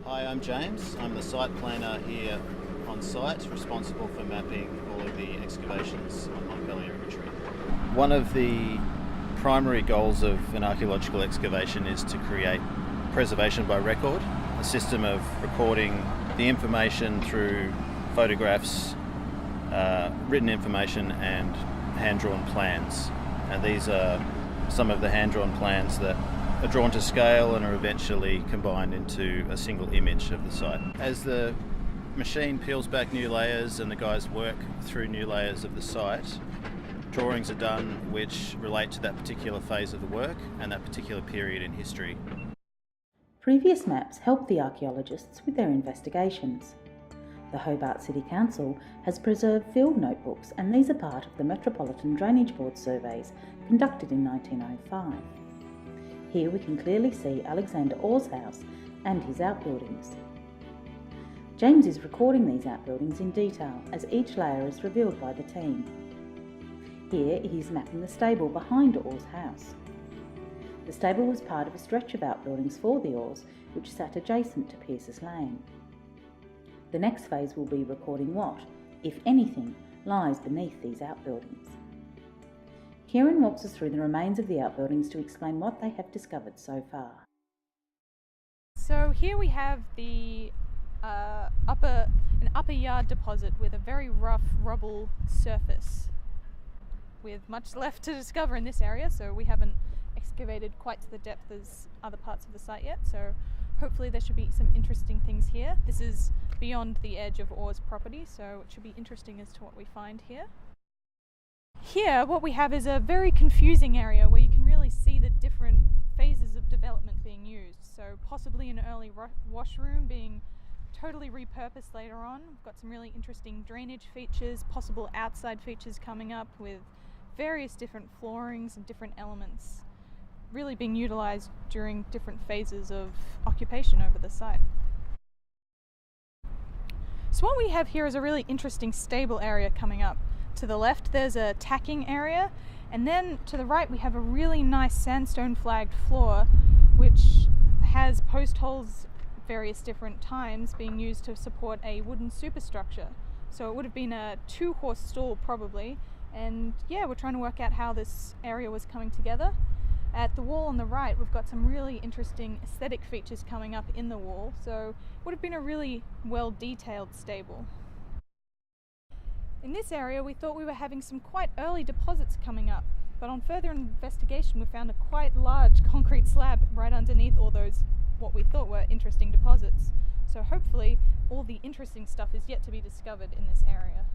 Hi, I'm James. I'm the site planner here on site, responsible for mapping all of the excavations on Montpelier imagery. One of the primary goals of an archaeological excavation is to create preservation by record, a system of recording the information through photographs, written information and hand-drawn plans. And these are some of the hand-drawn plans that are drawn to scale and are eventually combined into a single image of the site. As the machine peels back new layers and the guys work through new layers of the site, drawings are done which relate to that particular phase of the work and that particular period in history. Previous maps helped the archaeologists with their investigations. The Hobart City Council has preserved field notebooks, and these are part of the Metropolitan Drainage Board surveys conducted in 1905. Here we can clearly see Alexander Orr's house and his outbuildings. James is recording these outbuildings in detail as each layer is revealed by the team. Here he is mapping the stable behind Orr's house. The stable was part of a stretch of outbuildings for the Orrs, which sat adjacent to Pierce's Lane. The next phase will be recording what, if anything, lies beneath these outbuildings. Kieran walks us through the remains of the outbuildings to explain what they have discovered so far. So here we have the an upper yard deposit with a very rough rubble surface, with much left to discover in this area, so we haven't excavated quite to the depth as other parts of the site yet, so hopefully there should be some interesting things here. This is beyond the edge of Orr's property, so it should be interesting as to what we find here. Here what we have is a very confusing area where you can really see the different phases of development being used. So possibly an early washroom being totally repurposed later on. We've got some really interesting drainage features, possible outside features coming up with various different floorings and different elements really being utilised during different phases of occupation over the site. So what we have here is a really interesting stable area coming up. To the left there's a tacking area, and then to the right we have a really nice sandstone flagged floor which has post holes various different times being used to support a wooden superstructure. So it would have been a 2-horse stall probably, and yeah, we're trying to work out how this area was coming together. At the wall on the right we've got some really interesting aesthetic features coming up in the wall, so it would have been a really well detailed stable. In this area we thought we were having some quite early deposits coming up, but on further investigation we found a quite large concrete slab right underneath all those what we thought were interesting deposits. So hopefully all the interesting stuff is yet to be discovered in this area.